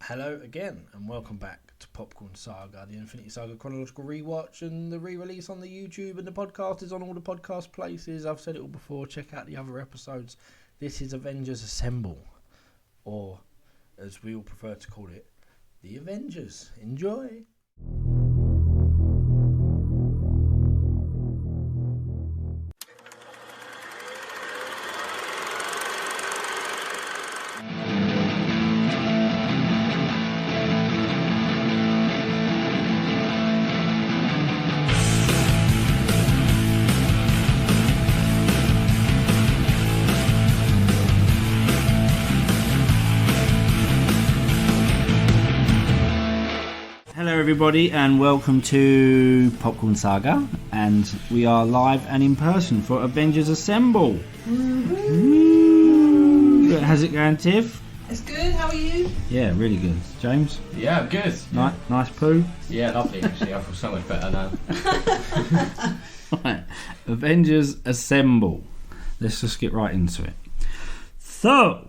Hello again, and welcome back to Popcorn Saga, the Infinity Saga Chronological rewatch, and the re-release on the YouTube, and the podcast is on all the podcast places. I've said it all before, check out the other episodes. This is Avengers Assemble, or as we all prefer to call it, the Avengers. Enjoy! Hello everybody and welcome to Popcorn Saga, and we are live and in person for Avengers Assemble. Woo-hoo. How's it going, Tiff? It's good, how are you? Yeah, really good. James? Yeah, I'm good. Nice poo? Yeah, lovely actually. I feel so much better now. Right. Avengers Assemble. Let's just get right into it. So,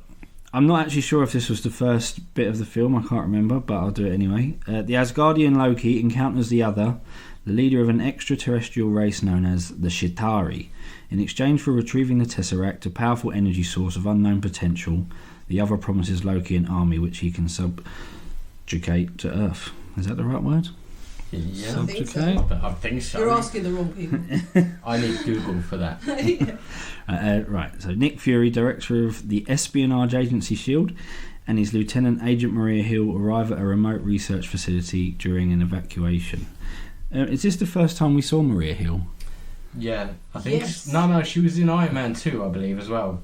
I'm not actually sure if this was the first bit of the film, I can't remember, but I'll do it anyway. The Asgardian Loki encounters the Other, the leader of an extraterrestrial race known as the Chitauri. In exchange for retrieving the Tesseract, a powerful energy source of unknown potential, the Other promises Loki an army which he can subjugate to Earth. Is that the right word? Yeah, Subjugate? I think so. You're asking the wrong people. I need Google for that. Right, so Nick Fury, director of the espionage agency S.H.I.E.L.D., and his Lieutenant Agent Maria Hill arrive at a remote research facility during an evacuation. Is this the first time we saw Maria Hill? Yeah, I think. Yes. No, she was in Iron Man 2, I believe, as well.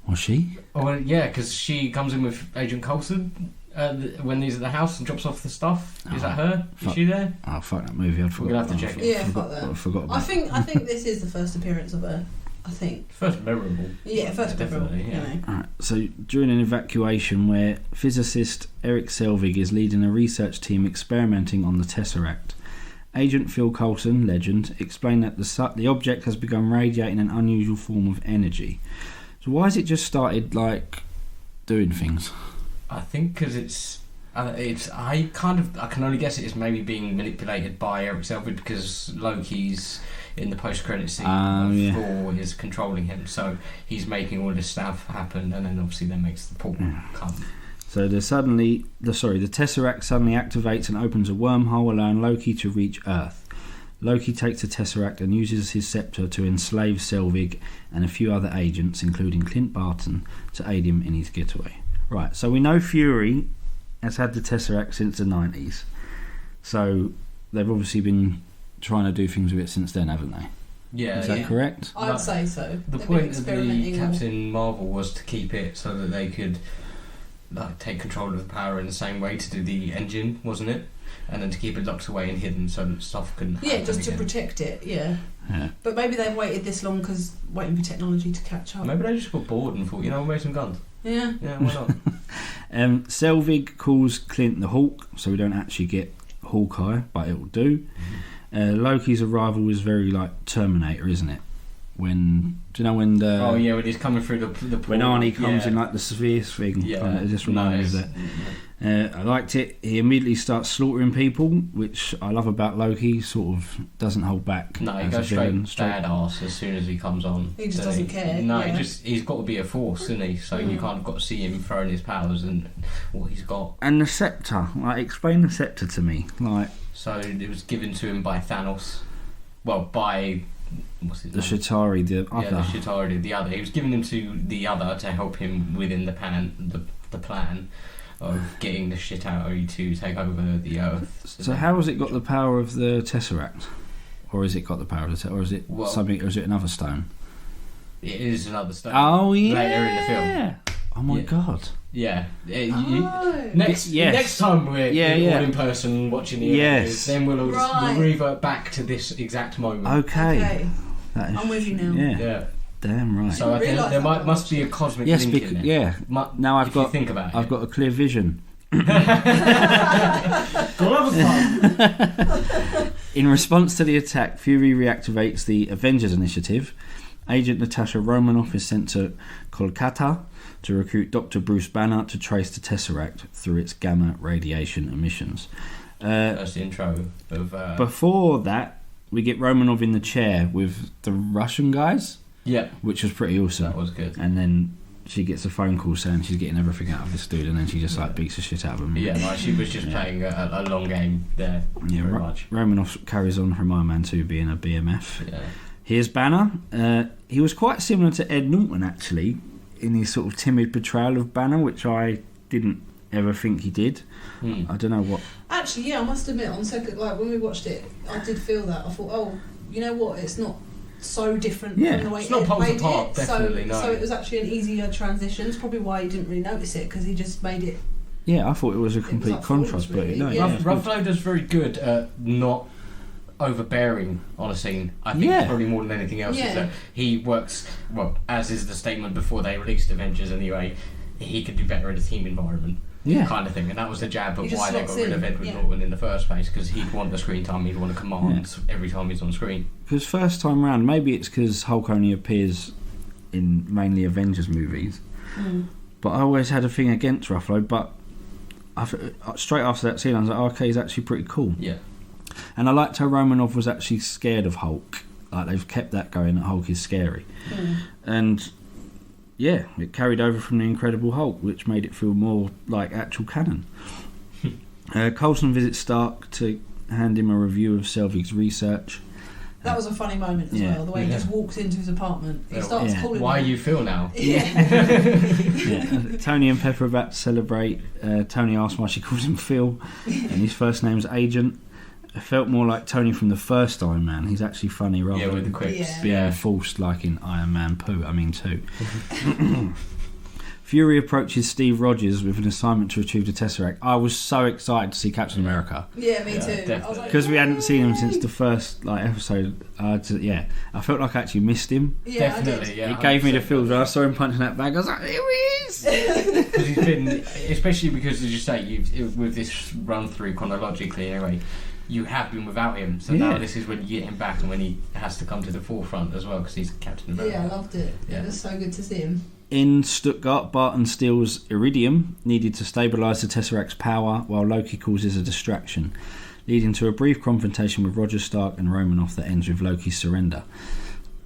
Was she? Oh, well, yeah, because she comes in with Agent Coulson when he's at the house and drops off the stuff. Is that her? Is she there? Oh, fuck that movie. I'd We're going to have to check it. Yeah, fuck that. I forgot about I think this is the first appearance of her. I think. First memorable. Yeah, first Definitely, memorable, yeah. you know. Alright, so during an evacuation where physicist Eric Selvig is leading a research team experimenting on the Tesseract, Agent Phil Coulson, legend, explained that the object has begun radiating an unusual form of energy. So why has it just started, doing things? I think because I can only guess it's maybe being manipulated by Eric Selvig because Loki's in the post-credit scene. Thor is controlling him, so he's making all this stuff happen, and then obviously makes the portal come. So the Tesseract suddenly activates and opens a wormhole, allowing Loki to reach Earth. Loki takes the Tesseract and uses his scepter to enslave Selvig and a few other agents, including Clint Barton, to aid him in his getaway. Right, so we know Fury has had the Tesseract since the 90s. So they've obviously been trying to do things with it since then, haven't they? Yeah. Is that correct? I'd say so. The They've point been of the experimenting Captain Marvel was to keep it so that they could take control of the power in the same way to do the engine, wasn't it? And then to keep it locked away and hidden so that stuff couldn't happen. Yeah, just again. to protect it, yeah. Yeah. But maybe they've waited this long because waiting for technology to catch up. Maybe they just got bored and thought, we'll make some guns. Yeah. Yeah, why not? Selvig calls Clint the Hawk, so we don't actually get Hawkeye, but it will do. Loki's arrival was very like Terminator, isn't it? When when he's coming through the when Arnie comes in like the sphere thing. Yeah, it just reminded me of that. I liked it. He immediately starts slaughtering people, which I love about Loki. Sort of doesn't hold back. No, he as goes a villain, straight badass as soon as he comes on. He just doesn't care. No, yeah. he's got to be a force, isn't he? So you kind of got to see him throwing his powers and what he's got. And the scepter, explain the scepter to me, So it was given to him by Thanos. Well, by what's his the name? Chitauri, the other. Yeah, the Chitauri, the other. He was giving them to the other to help him within the plan of getting the Chitauri to take over the Earth. So how has it got the power of the Tesseract? Or has it got the power of the Tesseract? Or is it something? Or is it another stone? It is another stone. Oh yeah. Later in the film. Oh my god. Yeah. Oh. Next time we're all in person watching the Avengers, then we'll revert back to this exact moment. Okay. I'm with you now. Yeah. Damn right. So I think there must be a cosmic link in there. Yeah. Now I've got a clear vision. In response to the attack, Fury reactivates the Avengers Initiative. Agent Natasha Romanoff is sent to Kolkata to recruit Dr. Bruce Banner to trace the Tesseract through its gamma radiation emissions. That's the intro of... Before that, we get Romanov in the chair with the Russian guys. Yeah. Which was pretty awesome. That was good. And then she gets a phone call saying she's getting everything out of this dude, and then she just like beats the shit out of him. Yeah, like she was just playing a long game there. Yeah, very much. Romanov carries on from Iron Man 2 being a BMF. Yeah. Here's Banner. He was quite similar to Ed Norton actually in his sort of timid portrayal of Banner, which I didn't ever think he did. I don't know what. Actually, yeah, I must admit, on second, like when we watched it, I did feel that. I thought, oh, you know what? It's not so different from the way it's not poles made apart, it. definitely, no. So it was actually an easier transition. It's probably why you didn't really notice it, because he just made it. Yeah, I thought it was a complete like contrast, really. but no, Ruffalo does very good at not overbearing on a scene. I think probably more than anything else is that he works well, as is the statement before they released Avengers anyway. He could do better in a team environment. Kind of thing, and that was the jab of why they got rid of Edward Norton in the first place, because he'd want the screen time, he'd want to command every time he's on screen. Because first time round, maybe it's because Hulk only appears in mainly Avengers movies, but I always had a thing against Ruffalo, but straight after that scene I was like, okay, he's actually pretty cool. Yeah. And I liked how Romanov was actually scared of Hulk. Like, they've kept that going, that Hulk is scary. And yeah, it carried over from the Incredible Hulk, which made it feel more like actual canon. Coulson visits Stark to hand him a review of Selvig's research. That was a funny moment as well, the way he just walks into his apartment. He starts calling Why him. you feel now? Tony and Pepper are about to celebrate. Tony asks why she calls him Phil, and his first name's Agent. It felt more like Tony from the first Iron Man. He's actually funny rather with the than quips. being forced like in Iron Man 2. Fury approaches Steve Rogers with an assignment to retrieve the Tesseract. I was so excited to see Captain America. Yeah, me too. Because we hadn't seen him since the first episode. I felt like I actually missed him. Yeah, definitely. Yeah, it gave me the feels. When I saw him punching that bag, I was like, here he is. Because he's been, especially because, as you say, with this run through chronologically anyway, you have been without him, so now this is when you get him back and when he has to come to the forefront as well, because he's Captain America. Yeah, I loved it. It was so good to see him. In Stuttgart, Barton steals iridium needed to stabilise the Tesseract's power, while Loki causes a distraction, leading to a brief confrontation with Roger Stark and Romanoff that ends with Loki's surrender.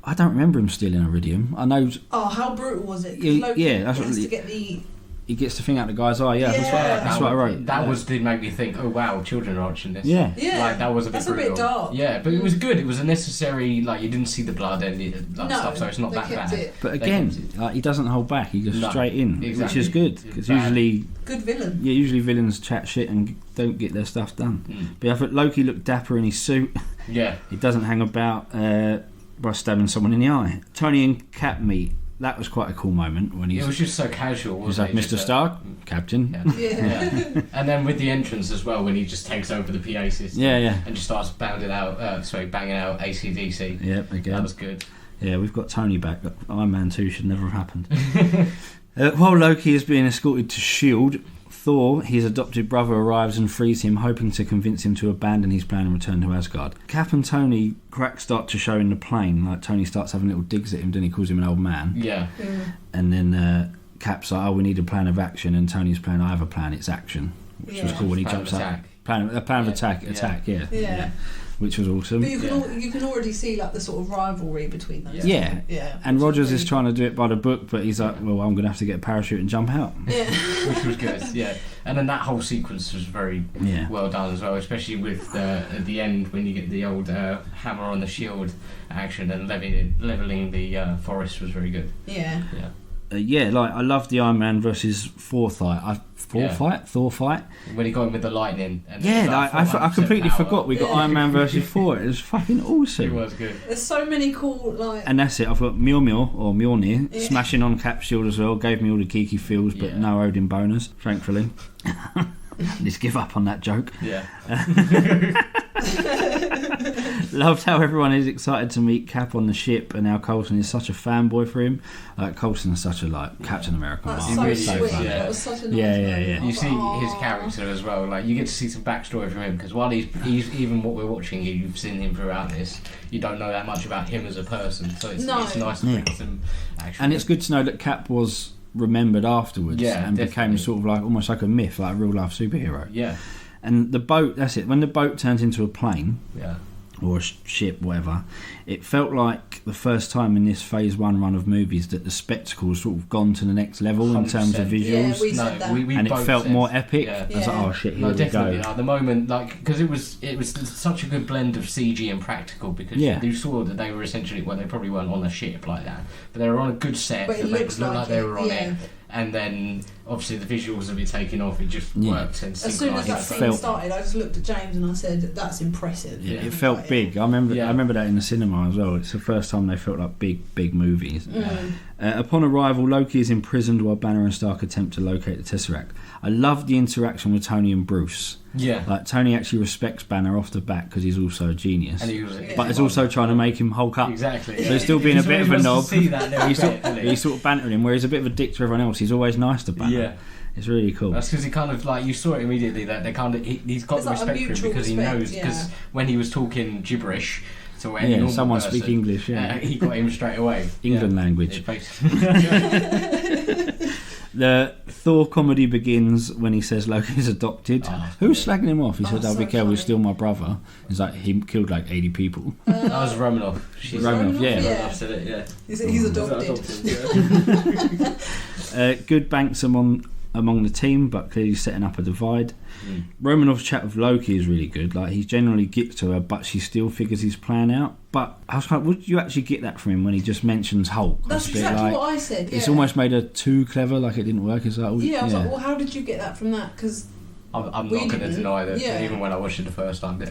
I don't remember him stealing iridium. I know. Oh, how brutal was it? Loki that's what to get the. He gets the thing out of the guy's eye. That's what I wrote. That did make me think, oh wow, children are watching this. Yeah. Like, that was a bit brutal. A bit dark. Yeah, but it was good. It was a necessary, like, you didn't see the blood and stuff, so it's not that bad. But again, he doesn't hold back. He goes straight in, which is good. Because usually... Good villain. Yeah, usually villains chat shit and don't get their stuff done. But I thought Loki looked dapper in his suit. Yeah. He doesn't hang about by stabbing someone in the eye. Tony and Cap meet. That was quite a cool moment when it was just so casual. Wasn't it? Mr. Stark, Captain. Yeah. And then with the entrance as well, when he just takes over the PA system. And just starts banging out AC/DC. Yep, again. That was good. Yeah, we've got Tony back. Iron Man 2 should never have happened. While Loki is being escorted to S.H.I.E.L.D., Thor, his adopted brother, arrives and frees him, hoping to convince him to abandon his plan and return to Asgard. Cap and Tony start to show in the plane. Like, Tony starts having little digs at him, then he calls him an old man. Yeah. And then Cap's like, we need a plan of action, and Tony's plan, I have a plan, it's action. Which was cool when he jumps up. Plan of attack, yeah. Which was awesome. But you can already see like the sort of rivalry between those. Yeah. And Rogers is trying to do it by the book, but he's like, well, I'm going to have to get a parachute and jump out. Yeah. Which was good, yeah. And then that whole sequence was very well done as well, especially with at the end when you get the old hammer on the shield action and levelling the forest was very good. Yeah. I love the Iron Man versus Thor fight. Thor fight. When he got him with the lightning. And I completely forgot we got Iron Man versus Thor. It was fucking awesome. It was good. There's so many cool And that's it. I've got Mjolnir smashing on Cap's shield as well. Gave me all the geeky feels, but no Odin bonus, thankfully. Just give up on that joke. Yeah. Loved how everyone is excited to meet Cap on the ship, and how Coulson is such a fanboy for him. Coulson is such a Captain America. That's Mark. so really sweet. is, That was such a nice moment. You see his character as well. Like, you get to see some backstory from him, because while he's even what we're watching, you've seen him throughout this. You don't know that much about him as a person, so it's nice to bring some action. And it's good to know that Cap was remembered afterwards and definitely. became sort of like almost like a myth, like a real life superhero. Yeah. And the boat, that's it. When the boat turns into a plane Yeah. or a ship, whatever, it felt like the first time in this phase 1 run of movies that the spectacle's sort of gone to the next level in terms of 100%. Yeah, visuals. we said that. we And it both felt said- more epic. Yeah. I was like, Yeah. oh shit, here No, we definitely. go. Like, the moment, like, because it was such a good blend of CG and practical. Because you saw that they were essentially, well, they probably weren't on a ship like that, but they were on a good set But it that made looks it look like they were on yeah. it. And then obviously the visuals of it taking off, it just worked and As soon as synchronized. that It scene felt- started, I just looked at James and I said, "That's impressive." Yeah, Yeah. it felt big. I remember Yeah. I remember that in the cinema as well. It's the first time they felt like big movies. Mm. Upon arrival, Loki is imprisoned while Banner and Stark attempt to locate the Tesseract. I love the interaction with Tony and Bruce. Yeah. Like Tony actually respects Banner off the bat because he's also a genius, And he was, but he's also trying to make him Hulk up. exactly. So he's still being a bit of a knob. See that little He's bit, doesn't he? He's sort of bantering him, where he's a bit of a dick to everyone else. He's always nice to Banner. Yeah. It's really cool. That's because he kind of like you saw it immediately that they kind of he's got It's the like a respect for him mutual because he respect, knows because yeah. when he was talking gibberish to any normal someone person, speak English. Yeah, he got him straight away. England language. It basically- The Thor comedy begins when he says Loki's adopted. Oh, Who's slagging him off? He said, so "I'll be careful, he's funny. still my brother." He's like, he killed like 80 people. that was Romanov. She's Romanov, yeah. Romanov said it. Yeah. He's adopted. Good banks among the team, but clearly setting up a divide. Mm. Romanov's chat with Loki is really good. Like, he generally gets to her, but she still figures his plan out. But I was like, would you actually get that from him when he just mentions Hulk? That's It's a bit exactly like- what I said. Yeah. It's almost made her too clever, like it didn't work. It's like, oh, Yeah, I was like, well, how did you get that from that? Because I'm We not going to didn't. deny that Yeah. even when I watched it the first time, the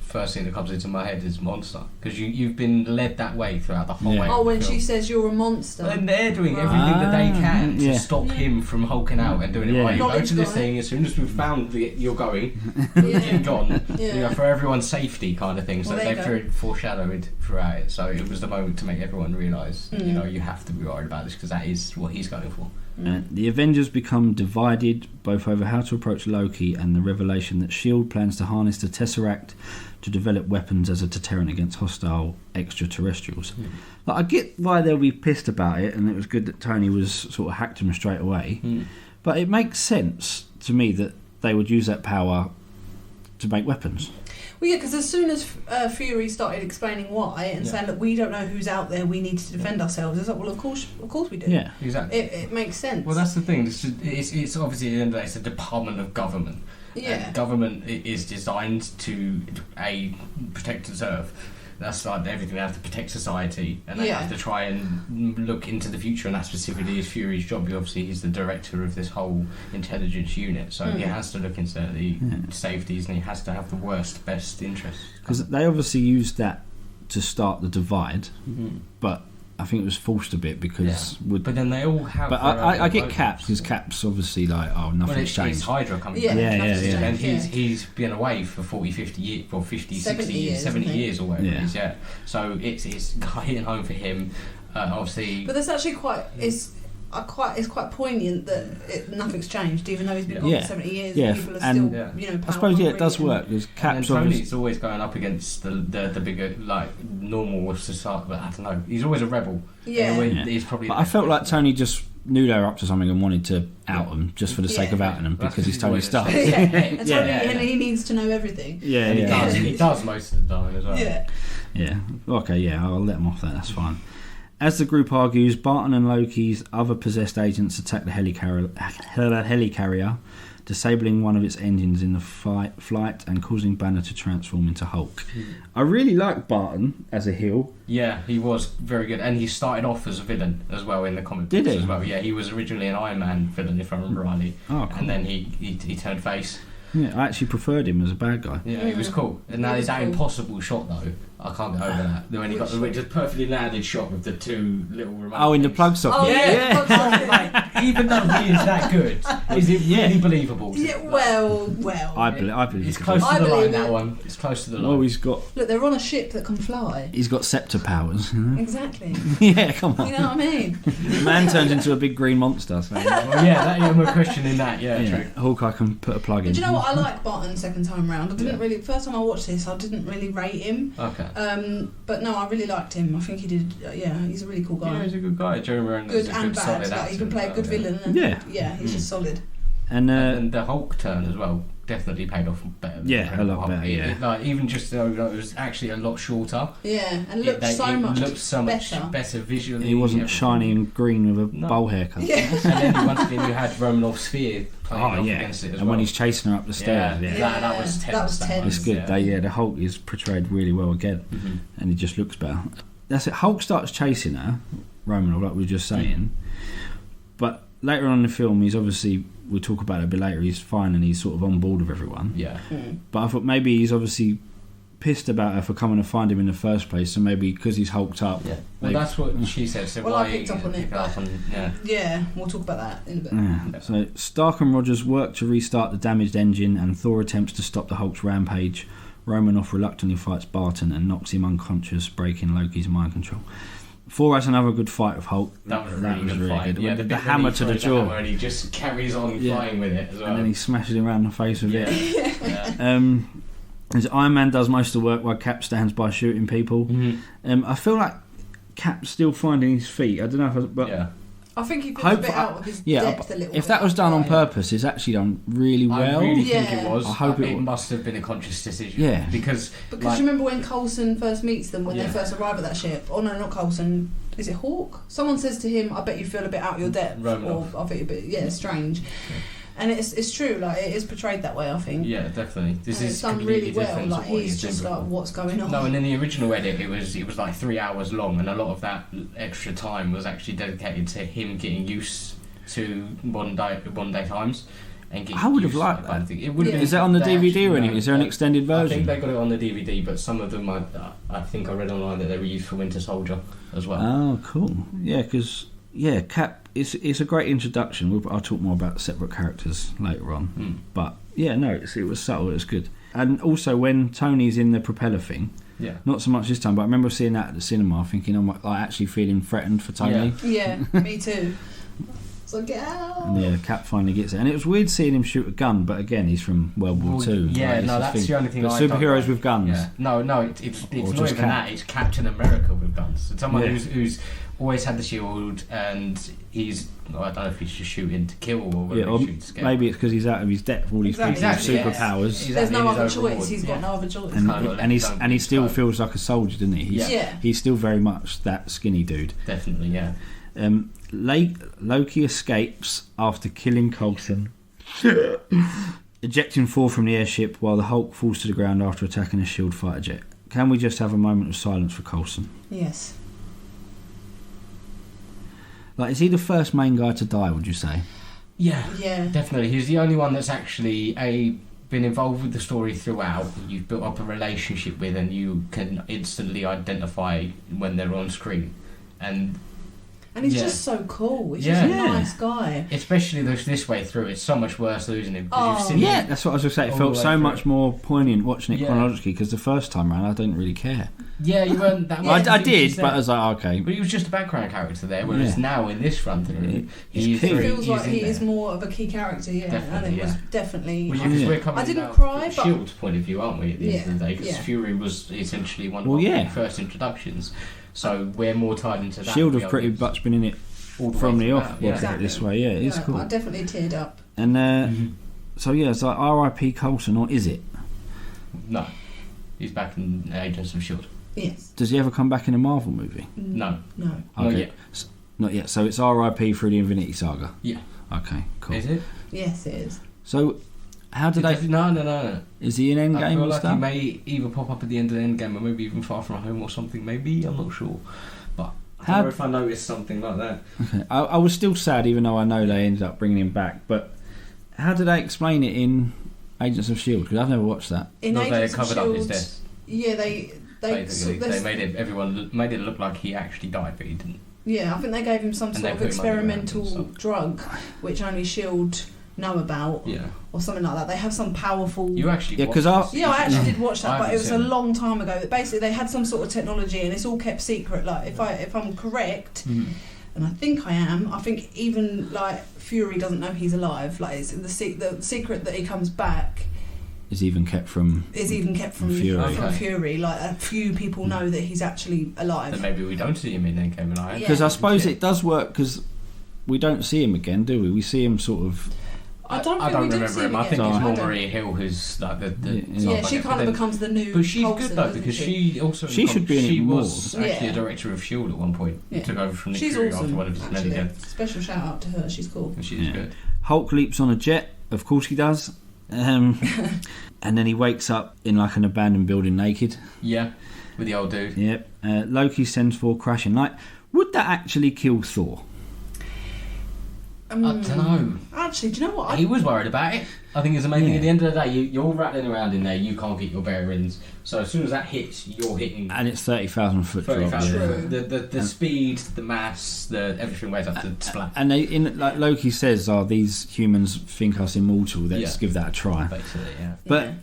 first thing that comes into my head is monster because you've been led that way throughout the whole Yeah. way. oh, of the when she film. says you're a monster. And they're doing Right. everything that they can to Yeah. stop him from hulking out and doing it Yeah. right. You go Knowledge to this guy. thing as soon as we've found that you're going, Yeah. you're gone. Yeah. You know, for everyone's safety kind of thing. So Well, there they've you go. foreshadowed throughout it. So it was the moment to make everyone realise, Mm. you know, you have to be worried about this because that is what he's going for. The Avengers become divided both over how to approach Loki and the revelation that S.H.I.E.L.D. plans to harness the Tesseract to develop weapons as a deterrent against hostile extraterrestrials. Like, I get why they'll be pissed about it, and it was good that Tony was sort of hacked him straight away. But it makes sense to me that they would use that power to make weapons. Well, yeah, because as soon as Fury started explaining why and saying, look, we don't know who's out there, we need to defend ourselves, it's like, well, of course we do. Yeah. Exactly. It makes sense. Well, that's the thing. It's obviously at the end of the day, it's a department of government. yeah. And government is designed to protect and serve. That's like everything. They have to protect society, and they Yeah. have to try and look into the future. And that specifically is Fury's job. Obviously, he's the director of this whole intelligence unit, so he has to look into the safeties, and he has to have the best interests. Because they obviously used that to start the divide, but I think it was forced a bit because... But then they all have. But their I own get motives. Caps, because Caps obviously like, oh, Well, nothing's it's changed. Hydra coming Yeah, back. Yeah, nothing's yeah, changed, And yeah. he's been away for 40, 50 years, for 50, 70 60 years, years, 70 I think. years or whatever Yeah. it is, yeah. So it's hitting home for him. Obviously, But that's actually it's quite poignant that nothing's changed, even though he's been gone Yeah. for 70 years. Yeah, People are and still, you know, I suppose, yeah, it does power-hungry work, because and Caps then obviously... Tony's always going up against the bigger, like, normal society, but I don't know. He's always a rebel. Yeah. Yeah. He's probably. But I felt like Tony just knew they were up to something and wanted to out them just for the sake Yeah. of outing them, That's because he's Tony always a Stark. yeah, and, Yeah, Tony, yeah, and yeah. he needs to know everything. Yeah, And yeah. he does most of the time as well. Yeah. Yeah. Okay, yeah, I'll let him off that, that's fine. As the group argues, Barton and Loki's other possessed agents attack the helicarrier, disabling one of its engines in the flight and causing Banner to transform into Hulk. I really like Barton as a heel. Yeah, he was very good, and he started off as a villain as well in the comic Did books he? as well. Yeah, he was originally an Iron Man villain, if I remember rightly, Oh, cool. and then he turned face. Yeah, I actually preferred him as a bad guy. Yeah, it was cool. And It that was is that cool. impossible shot though. I can't get over that. When he got the just perfectly landed shot with the two little remote Oh, in the things. plug socket. Oh, yeah. Like, even though he is that good, is it really believable? Yeah, well. I believe It's he close could. I to the line. believe That it. one. It's close to the line. Oh, he's got Look, they're on a ship that can fly. scepter powers. You know? Exactly. Yeah, come on. You know what I mean? The man turns into a big green monster. So. Well, yeah, we're questioning that. Yeah, Yeah, true. Hawkeye can put a plug But in. do you know what? I like Barton second time round. I didn't really. First time I watched this, I didn't really rate him. Okay. But no, I really liked him. I think he did. He's a really cool guy. Yeah, he's a good guy. Jeremy Renner's Good a and good, bad. solid Like, actor. he can play a good villain. And he's just solid. And the Hulk turn as well definitely paid off better. A lot better. Yeah. Like, even just though it was actually a lot shorter. Yeah, and looked so much better visually. He wasn't shiny and green with a bowl haircut. Yeah. And then once again you had Romanov's sphere playing off against it as well. And when he's chasing her up the stairs. That was tense. That was tense. It's good. The Hulk is portrayed really well again, and he just looks better. That's it. Hulk starts chasing her, Romanov, like we were just saying, but later on in the film, he's obviously, we'll talk about it a bit later, he's fine and he's sort of on board with everyone. Yeah. But I thought maybe he's obviously pissed about her for coming to find him in the first place, so maybe because he's hulked up. Yeah. Well, that's what she said. So I picked up on it. Yeah, we'll talk about that in a bit. Yeah. So Stark and Rogers work to restart the damaged engine, and Thor attempts to stop the Hulk's rampage. Romanoff reluctantly fights Barton and knocks him unconscious, breaking Loki's mind control. Thor has another good fight with Hulk. That was a really good fight. Good. Yeah, the hammer to the jaw. And he just carries on flying with it as well. And then he smashes him around the face with it. Yeah. As Iron Man does most of the work while Cap stands by shooting people. I feel like Cap's still finding his feet. I don't know but I think he feels a bit out of his depth a little bit. If that was done on purpose, it's actually done really well. I really think it was. I hope it must have been a conscious decision. Yeah. Because you remember when Coulson first meets them, when they first arrive at that ship? Oh no, not Coulson. Is it Hawk? Someone says to him, I bet you feel a bit out of your depth. Romanoff. Or I think a bit, strange. Yeah. And it's true, like, it is portrayed that way, I think. Yeah, definitely. This is done really well. Like, he's just like, what's going on? No, and in the original edit, it was like 3 hours long, and a lot of that extra time was actually dedicated to him getting used to one day times. And I would have liked that. It would have been. Is that on the DVD or anything? Is there an extended version? I think they got it on the DVD, but some of them, I think I read online that they were used for Winter Soldier as well. Oh, cool. Yeah, because Cap. It's a great introduction. I'll talk more about separate characters later on. But it was subtle. It was good. And also when Tony's in the propeller thing, not so much this time, but I remember seeing that at the cinema, thinking I'm like actually feeling threatened for Tony. Yeah, me too. So get out. And Cap finally gets it, and it was weird seeing him shoot a gun. But again, he's from World War II. Yeah, that's the only thing. But superheroes with guns. Yeah. No, it's not even that. It's Captain America with guns. It's someone who's always had the shield, and he's. I don't know if he's just shooting to kill or whether he shoots to maybe it's because he's out of his depth. All these superpowers. There's no other choice. He's got no other choice. And he still feels like a soldier, doesn't he? He's still very much that skinny dude. Definitely, yeah. Loki escapes after killing Coulson, ejecting Thor from the airship while the Hulk falls to the ground after attacking a shield fighter jet. Can we just have a moment of silence for Coulson? Yes. Like, is he the first main guy to die, would you say? Yeah, definitely. He's the only one that's actually been involved with the story throughout. You've built up a relationship with, and you can instantly identify when they're on screen. And he's just so cool. He's just a nice guy. Especially this way through. It's so much worse losing him. You've seen him that's what I was going to say. It felt so much more poignant watching it chronologically, because the first time around I didn't really care. Yeah, you weren't that much. I did, but I was like, okay. But he was just a background character there, whereas now in this run through, he feels like he is more of a key character, and it was definitely... We're coming I didn't cry, from Shield's point of view, aren't we, at the end of the day? Because Fury was essentially one of our first introductions, so we're more tied into that. Shield have pretty much been in it from the off, this way, it's cool. I definitely teared up. And so it's like R.I.P. Coulson, or is it? No, he's back in Agents of S.H.I.E.L.D. Yes. Does he ever come back in a Marvel movie? No. Okay. Not yet. So it's R.I.P. through the Infinity Saga? Yeah. Okay, cool. Is it? Yes, it is. So, how did they... No. Is he in Endgame? I feel like he may either pop up at the end of the Endgame, or maybe even Far From Home or something, maybe, I'm not sure. But I don't know if I noticed something like that. Okay. I was still sad, even though I know they ended up bringing him back, but how did they explain it in Agents of S.H.I.E.L.D.? Because I've never watched that. They covered up his death. Yeah, they made it look like he actually died, but he didn't. Yeah, I think they gave him some sort of experimental drug, which only S.H.I.E.L.D. know about, or something like that. They have some powerful... You actually I actually did watch that, but it was a long time ago. Basically, they had some sort of technology, and it's all kept secret. Like, if I'm correct, and I think I am, I think even like Fury doesn't know he's alive. Like, it's the secret that he comes back is even kept from Fury. Okay. Fury. Like a few people know that he's actually alive. Then maybe we don't see him in Endgame alive. Because I suppose it does work because we don't see him again, do we? We see him sort of. I don't remember him. I think again. it's more Maria Hill who's like the yeah, she kind of becomes the new. But she's Coulson, good though because she also should be in she it more. was actually a director of S.H.I.E.L.D. at one point. Took over from Nick She's Fury awesome, after one of his many deaths. Special shout out to her. She's cool. She's good. Hulk leaps on a jet. Of course he does. And then he wakes up in like an abandoned building naked. Yeah, with the old dude. Yep. Loki sends Thor crashing. Like, would that actually kill Thor? I don't know. Actually, do you know what? He was worried about it. I think it's amazing. Yeah. At the end of the day, you're rattling around in there. You can't get your bearings. So as soon as that hits, you're hitting. And it's 30,000 foot drop. 30,000. The speed, the mass, everything weighs up to splat. And like Loki says, these humans think us immortal. Let's give that a try. Basically, yeah. But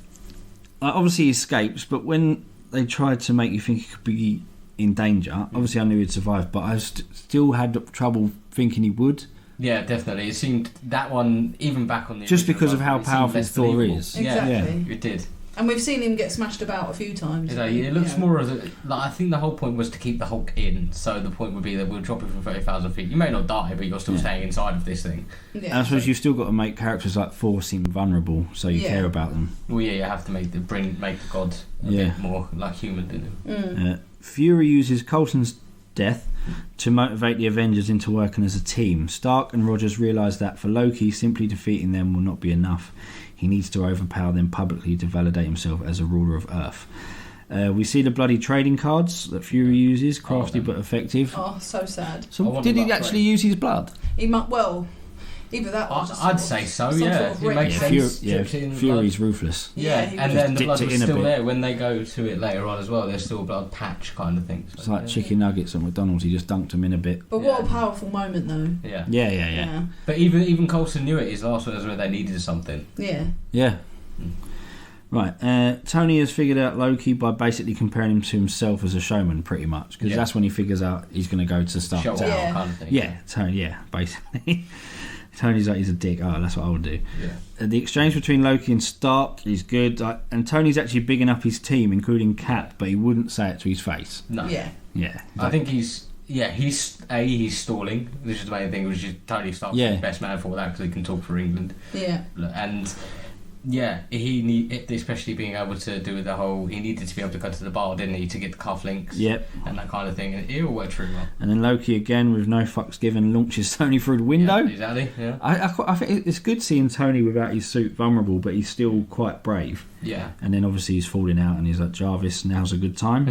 obviously he escapes. But when they tried to make you think he could be in danger, obviously I knew he'd survive. But I still had trouble thinking he would. Yeah, definitely. It seemed that one, even back on the just because of one, how powerful Thor is. Exactly. Yeah. It did. And we've seen him get smashed about a few times. It looks more as I think the whole point was to keep the Hulk in. So the point would be that we'll drop it from 30,000 feet. You may not die, but you're still staying inside of this thing. Yeah. And I suppose you've still got to make characters like Thor seem vulnerable, so you care about them. Well, yeah, you have to make the god a bit more like human in him. Fury uses Coulson's death to motivate the Avengers into working as a team. Stark and Rogers realise that for Loki, simply defeating them will not be enough. He needs to overpower them publicly to validate himself as a ruler of Earth. We see the bloody trading cards that Fury uses, crafty but effective. Oh, so sad. So did he actually use his blood? He might, either that or I'd say so, yeah. It makes sense. Fury's ruthless. Yeah, and then the blood was still there when they go to it later on as well. There's still a blood patch kind of thing. So, it's like chicken nuggets at McDonald's. He just dunked them in a bit. But what a powerful moment, though. Yeah. But even Coulson knew it. His last one was where they needed something. Yeah. Right. Tony has figured out Loki by basically comparing him to himself as a showman, pretty much, because that's when he figures out he's going to go to Stark Tower. Kind of thing. Yeah, Tony. Yeah, basically. Tony's like, he's a dick. Oh, that's what I would do. Yeah. The exchange between Loki and Stark is good, and Tony's actually bigging up his team, including Cap, but he wouldn't say it to his face. No. Yeah. I think he's stalling. This is the main thing, which is Tony Stark's the best man for that because he can talk for England. Yeah. And he especially being able to do the whole. He needed to be able to go to the bar, didn't he, to get the cufflinks? Yep. And that kind of thing. And it all worked really well. And then Loki again, with no fucks given, launches Tony through the window. Yeah, exactly. Yeah. I think it's good seeing Tony without his suit vulnerable, but he's still quite brave. Yeah. And then obviously he's falling out, and he's like, Jarvis, now's a good time.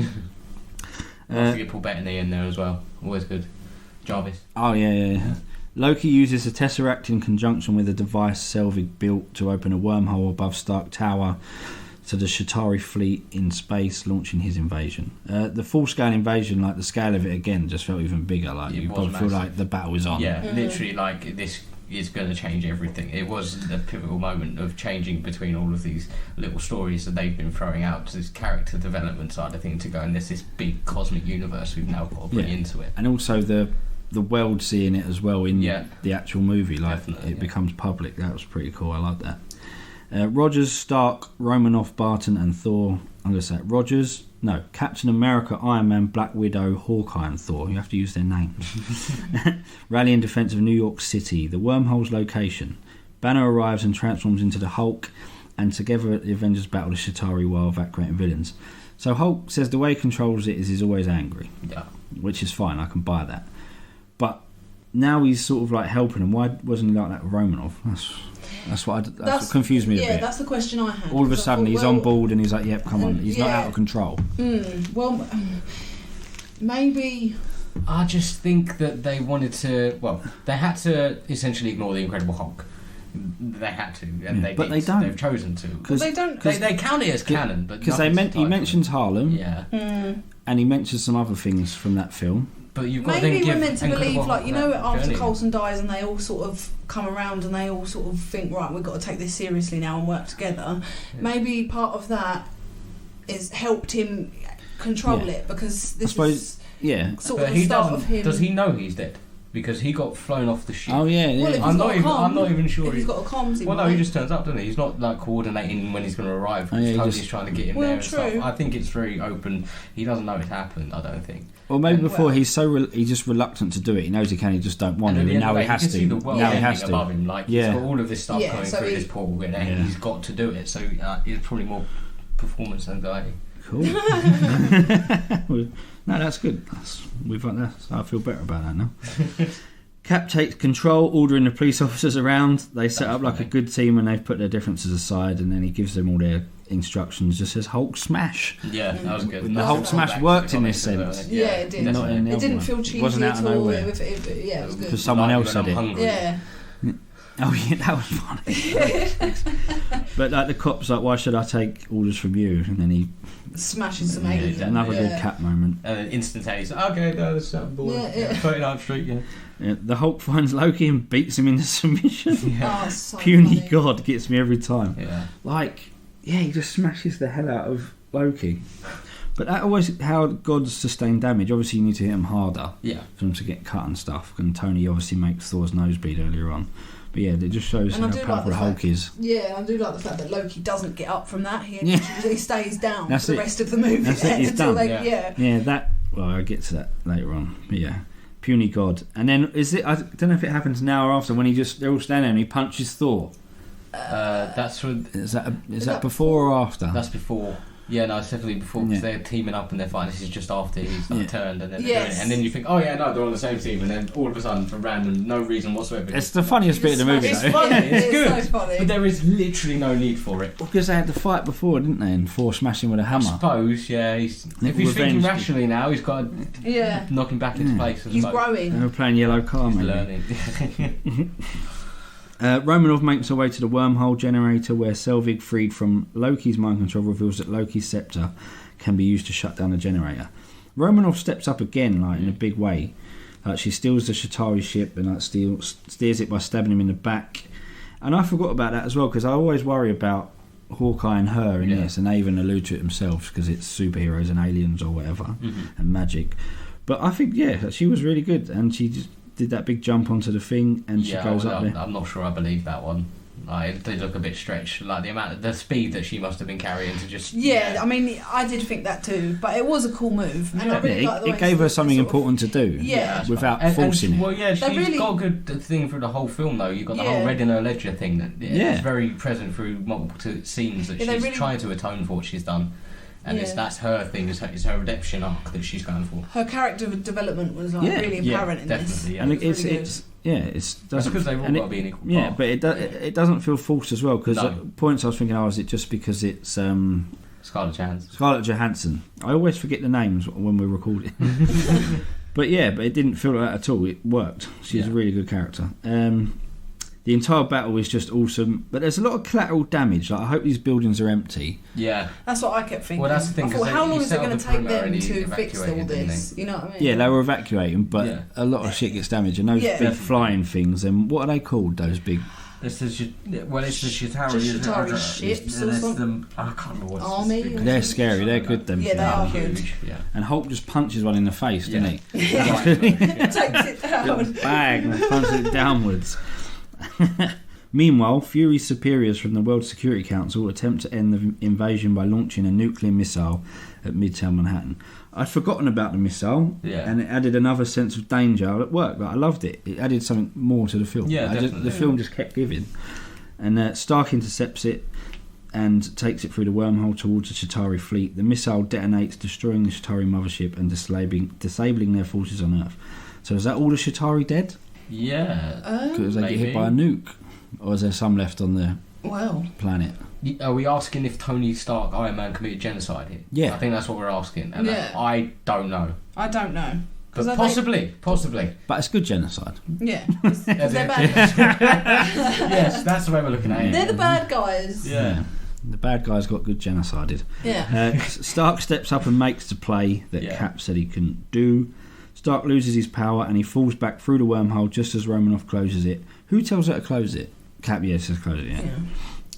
Don't forget Paul Bettany in there as well. Always good. Jarvis. Oh yeah. Loki uses the Tesseract in conjunction with a device Selvig built to open a wormhole above Stark Tower to the Chitauri fleet in space, launching his invasion. The full-scale invasion, like the scale of it again, just felt even bigger. Like you probably feel like the battle is on. Yeah, literally, like this is going to change everything. It was the pivotal moment of changing between all of these little stories that they've been throwing out to this character development side of things to go, and there's this big cosmic universe we've now got to bring into it. And also the world seeing it as well in the actual movie, like it becomes public. That was pretty cool. I like that. Rogers, Stark, Romanoff, Barton and Thor. I'm going to say Rogers, Captain America, Iron Man, Black Widow, Hawkeye and Thor. You have to use their names. Rally in defence of New York City, the wormhole's location. Banner arrives and transforms into the Hulk, and together the Avengers battle the Chitauri while evacuating villains. So Hulk says the way he controls it is he's always angry, which is fine. I can buy that. But now he's sort of like helping him. Why wasn't he like that with Romanoff? That's what confused me a bit. Yeah, that's the question I had. All of a sudden he's on board and he's like, yep, come on. He's not out of control. Well, maybe... I just think that they wanted to... Well, they had to essentially ignore the Incredible Hulk. They had to, and they don't. They've chosen to. Well, they don't. They count it as canon, but because he mentions Harlem, and he mentions some other things from that film. But you've got maybe to we're meant to believe, like, you know, after journey. Coulson dies and they all sort of come around and they all sort of think, right, we've got to take this seriously now and work together. Maybe part of that is helped him control it, because this is sort of the start of him. Does he know he's dead? because he got flown off the ship. Oh yeah, yeah. Well, if I'm not even sure. If he's got a comms, he Well, no, might. he just turns up, doesn't he? He's not like coordinating when he's going to arrive. Oh, yeah, Tony's just trying to get him there and stuff. I think it's very open. He doesn't know it's happened. I don't think. Or maybe Well- before he's just reluctant to do it. He knows he can. He just don't want And to. at And the now end he of the has day, to. you can see the world Now he ending has above to. him. Like Yeah. he's got all of this stuff Yeah, coming so through he- this portal, and Yeah. he's got to do it. So it's probably more performance anxiety. Cool. Well, no, that's good. I feel better about that now. Cap takes control, ordering the police officers around. They set up like a good team, and they've put their differences aside, and then he gives them all their instructions. Just says Hulk smash. Yeah, that was good. The That's Hulk a smash callback to worked the in this comics, sense. Yeah, it did. Not in the It other didn't one. feel It cheesy wasn't out at of all. nowhere. Yeah, it was good. Because someone Like, else when said I'm it. hungry. Yeah. Oh yeah, that was funny. But like the cop's like, why should I take orders from you? And then he Smashing some Yeah, aliens. yeah. another good Yeah. Cap moment. And then instantaneously, okay, no, that's boy. Yeah, yeah. 39th Street, yeah. Yeah, the Hulk finds Loki and beats him into submission. Oh, so Puny funny. God gets me every time. Yeah. Like, yeah, he just smashes the hell out of Loki. But that always how gods sustain damage. Obviously, you need to hit them harder Yeah. for them to get cut and stuff. And Tony obviously makes Thor's nose bleed earlier on. But yeah, it just shows And I how do like powerful the Hulk fact- is. Yeah, I do like the fact that Loki doesn't get up from that. Yeah. He stays down That's for the it. rest of the movie. That's it, he's until done. they, Yeah. Yeah, that. Well, I'll get to that later on. But yeah, puny God. And then is it? I don't know if it happens now or after when they're all standing there and he punches Thor. That's when, Is that Is that that before or after? that's before. Yeah, no, it's definitely before because Yeah. they're teaming up and they're fighting. This is just after he's like, Yeah. turned and then they're Yes. doing it. And then you think, oh yeah, no, they're on the same team. And then all of a sudden, for random, no reason whatsoever. It's the funniest bit of the movie, It's though. funny, it's good. so funny. But there is literally no need for it. Because they had to fight before, didn't they? And Thor smashing with a I hammer. suppose, yeah. If he's Revenge. thinking rationally now, he's got to Yeah. knock him back into Yeah. place. I He's suppose. They growing. were playing Yellow Car, He's maybe. learning. Romanov makes her way to the wormhole generator where Selvig, freed from Loki's mind control, reveals that Loki's scepter can be used to shut down the generator. Romanov steps up again, like in a big way. She steals the Chitauri ship and steers it by stabbing him in the back. And I forgot about that as well because I always worry about Hawkeye and her in this, and they even allude to it themselves because it's superheroes and aliens or whatever and magic. But I think she was really good, and she just did that big jump onto the thing, and she goes up there. I'm not sure I believe that one. It did look a bit stretched, like the speed that she must have been carrying to just. Yeah, I mean, I did think that too, but it was a cool move, and I really like the way It gave her something sort of- important to do, Yeah. without And forcing it. Well, yeah, she's They really- got a good thing through the whole film, though. You've got the Yeah. whole Red in her ledger thing that Yeah. is very present through multiple scenes that Yeah, they she's really- trying to atone for what she's done, and Yeah. that's her thing. It's her redemption arc that she's going for. Her character development was like Yeah. really Yeah, apparent in this. definitely, yeah. And It was really it's That's doesn't. because they've all and got to be an equal Yeah, part. but it doesn't feel forced as well because No. at points I was thinking, is it just because it's Scarlett Johansson. Scarlett Johansson? I always forget the names when we're recording. But it didn't feel like that at all. It worked. She's a really good character. The entire battle is just awesome, but there's a lot of collateral damage. Like I hope these buildings are empty. Yeah, That's what I kept thinking. Well, that's the thing, I 'cause thought, they- how he long is it set up going the to take perimeter them and he to fix all evacuated, didn't this? You know what I mean? Yeah, they were evacuating, but Yeah. a lot of shit gets damaged. And those Yeah. big flying things, and what are they called? Those big. it's the Chitauri. Chitauri ships or something? I can't remember what Army it's big- They're scary. They're good. Them. Yeah, they are good. huge. Yeah. And Hulk just punches one in the face, Yeah. doesn't he? Takes it Little down. bag and punches it downwards. Meanwhile, Fury's superiors from the World Security Council attempt to end the invasion by launching a nuclear missile at Midtown Manhattan. I'd forgotten about the missile, Yeah. and it added another sense of danger. It worked. Like, I loved it. It added something more to the film. Yeah, definitely. The film just kept giving. And Stark intercepts it and takes it through the wormhole towards the Chitauri fleet. The missile detonates, destroying the Chitauri mothership and disabling their forces on Earth. So is that all the Chitauri dead? Yeah. Because they get hit Maybe. by a nuke? Or is there some left on the Well, planet? Are we asking if Tony Stark, Iron Man, committed genocide here? Yeah. I think that's what we're asking. And Yeah. I don't know. I don't know. 'Cause But I possibly. But it's good genocide. Yeah, 'cause they're bad guys. Yes, that's the way we're looking at it. They're the bad guys. Yeah. The bad guys got good genocided. Yeah. Stark steps up and makes the play that Yeah. Cap said he couldn't do. Stark loses his power and he falls back through the wormhole just as Romanoff closes it. Who tells her to close it? Cap, yes, says close it, yeah.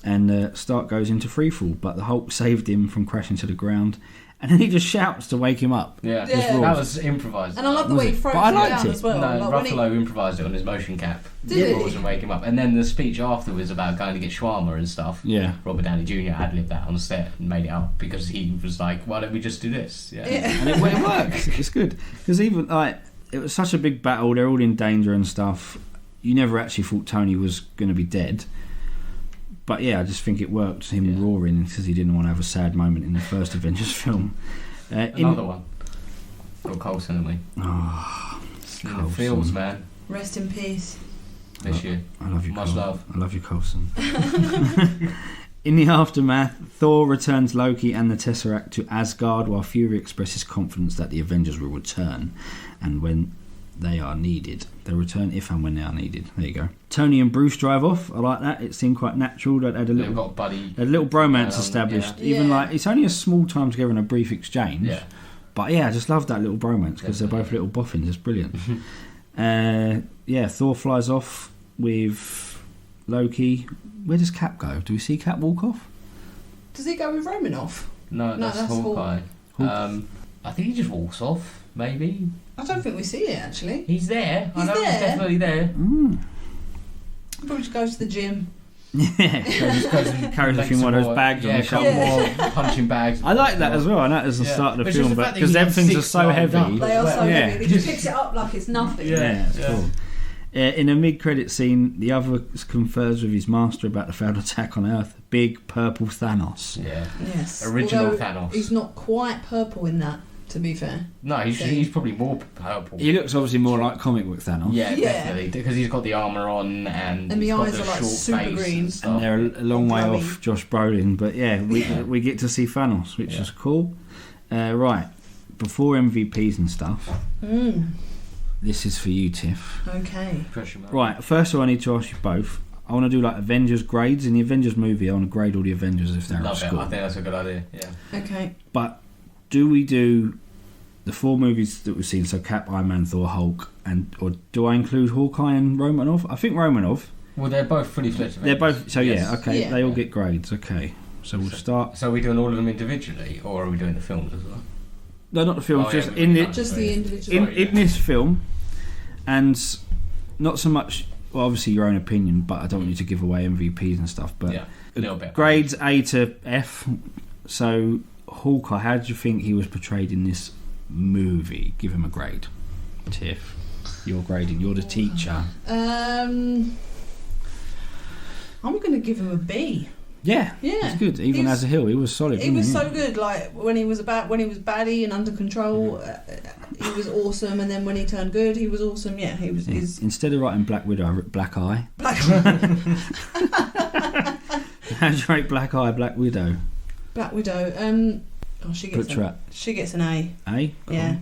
and Stark goes into freefall, but the Hulk saved him from crashing to the ground, and then he just shouts to wake him up. Yeah, Yeah. that was improvised. And I love the way he throws But I him liked down it. as well. No, like Ruffalo improvised it on his motion cap. Did he? Roars and wake him up. And then the speech afterwards about going to get shawarma and stuff. Yeah. Robert Downey Jr. ad-libbed that on set and made it up because he was like, why don't we just do this? Yeah. And it works. It's good. Because even, like, it was such a big battle, they're all in danger and stuff. You never actually thought Tony was going to be dead. But yeah, I just think it worked, him roaring, because he didn't want to have a sad moment in the first Avengers film. Another one. Got Coulson and me. Oh, In the fields, man. Rest in peace. This year. I love you, Much Coulson. love. I love you, Coulson. In the aftermath, Thor returns Loki and the Tesseract to Asgard, while Fury expresses confidence that the Avengers will return, and when they are needed. They'll return if and when they are needed. There you go. Tony and Bruce drive off. I like that. It seemed quite natural. They had a They've little, got buddy. a little bromance established. Yeah. Even Yeah. like, it's only a small time together and a brief exchange. Yeah. But yeah, I just love that little bromance because they're both little boffins. It's brilliant. Thor flies off with Loki. Where does Cap go? Do we see Cap walk off? Does he go with Romanoff? No, that's Hawkeye. Hawk- I think he just walks off, maybe. I don't think we see it actually. He's there. I He's know there. he's definitely there. Probably just goes to the gym. Yeah. Just goes and Carries a makes few more of some those bags on yeah, his a couple shoulder. more punching bags. I like that as well. I know it was the Yeah. start of the But it's just film, the but fact that because he them had things are 6 so lined heavy. up. They are so Yeah. heavy. He just picks it up like it's nothing. Yeah, it's cool. In a mid-credit scene, the other confers with his master about the failed attack on Earth. Big purple Thanos. Yeah. Yes. Original Although Thanos. He's not quite purple in that, to be fair. No, he's probably more purple. He looks obviously more like comic book Thanos. Yeah, Yeah. definitely. Because he's got the armour on and the he's got eyes the are, like, short super face green. and stuff. And they're a long way Glummy. off Josh Brolin, but yeah, we get to see Thanos, which is cool. Right, before MVPs and stuff, this is for you, Tiff. Okay. Pressure mark. Right, first of all, I need to ask you both. I want to do like Avengers grades. In the Avengers movie, I want to grade all the Avengers if they're at Love it. school. I think that's a good idea. Yeah. Okay. But do we do the 4 movies that we've seen, so Cap, Iron Man, Thor, Hulk, or do I include Hawkeye and Romanoff? I think Romanoff. Well, they're both fully fledged. They're both, so Yes. yeah, okay, Yeah. they all get grades, okay. So we'll start. So are we doing all of them individually, or are we doing the films as well? No, not the films, Oh, just yeah, in we've the, done Just so, the yeah. individual. in this film, and not so much, well, obviously your own opinion, but I don't want you to give away MVPs and stuff, but Yeah, a little bit. grades A to F. So Hawkeye, how do you think he was portrayed in this movie? Give him a grade. Tiff, you're grading, you're the teacher. I'm going to give him a B. Yeah, Yeah. it's good. Even as a hill, he was solid. He was wasn't so good. Like when he was baddie and under control, he was awesome. And then when he turned good, he was awesome. Yeah, he was. Yeah. He's Instead of writing Black Widow, I wrote Black Eye. Black. How do you rate Black Eye, Black Widow? Black Widow. Oh, she gets. Butcher up. She gets an A. A? Cool. Yeah.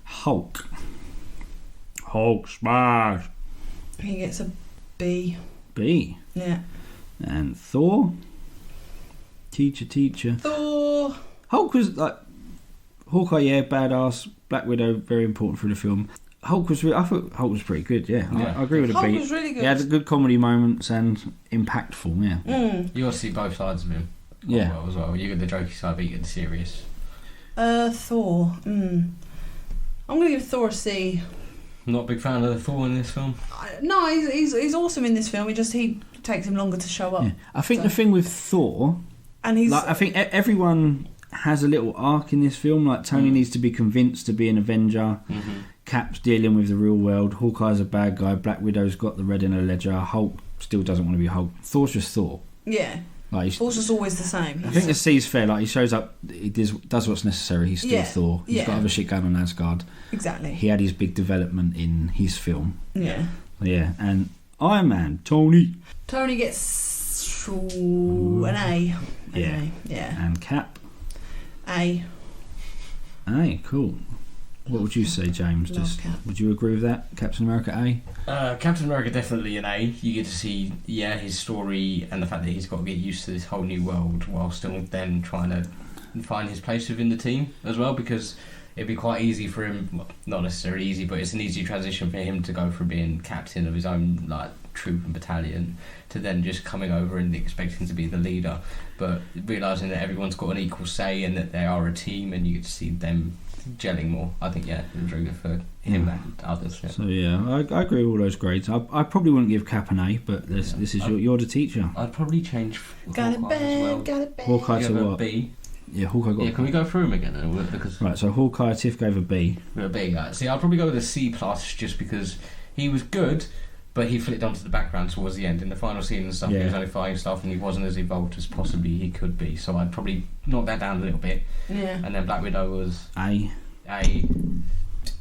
Hulk. Hulk smash. He gets a B. B. Yeah. And Thor. Teacher. Thor. Hulk was like Hawkeye, yeah, badass. Black Widow, very important for the film. Hulk was. I thought Hulk was pretty good. Yeah, Yeah. I agree with a Hulk B. was really good. He had good comedy moments and impactful. Yeah, You got to see both sides of him. Yeah. Well, as well. You get the jokey side, but you get the serious. Thor. I'm going to give Thor a C. Not a big fan of the Thor in this film. No, he's awesome in this film. He takes him longer to show up. yeah. I think the thing with Thor, And he's like, I think everyone has a little arc in this film. Like Tony needs to be convinced to be an Avenger. Cap's dealing with the real world. Hawkeye's a bad guy. Black Widow's got the red in her ledger. Hulk still doesn't want to be Hulk. Thor's just Thor. yeah. Like Thor's just always the same. I think the C's fair. Like he shows up, he does what's necessary. He's still Yeah, Thor. He's yeah. got other shit going on Asgard. Exactly. He had his big development in his film. Yeah. Yeah, and Iron Man, Tony. Tony gets an A. Yeah. Yeah. And Cap. A. Hey, cool. What would you say, James? Love Cap. Would you agree with that? Captain America A? Captain America definitely an A. You get to see, his story and the fact that he's got to get used to this whole new world while still then trying to find his place within the team as well, because it'd be quite easy for him, well, not necessarily easy, but it's an easy transition for him to go from being captain of his own troop and battalion, to then just coming over and expecting to be the leader, but realising that everyone's got an equal say and that they are a team, and you get to see them gelling more. I think, it was very good for him and others. Yeah. So I agree with all those grades. I probably wouldn't give Cap an A, but this is you're the teacher. I'd probably change got Hawkeye as well. got it bad. Hawkeye to what? B. Yeah, Hawkeye got. Yeah, can we go through them again? Because Right, so Hawkeye, Tiff gave a B. a B. See, I'd probably go with a C+, just because he was good, but he flipped onto the background towards the end. In the final scene and stuff, he was only fighting stuff, and he wasn't as evolved as possibly he could be. So I'd probably knock that down a little bit. Yeah. And then Black Widow was A.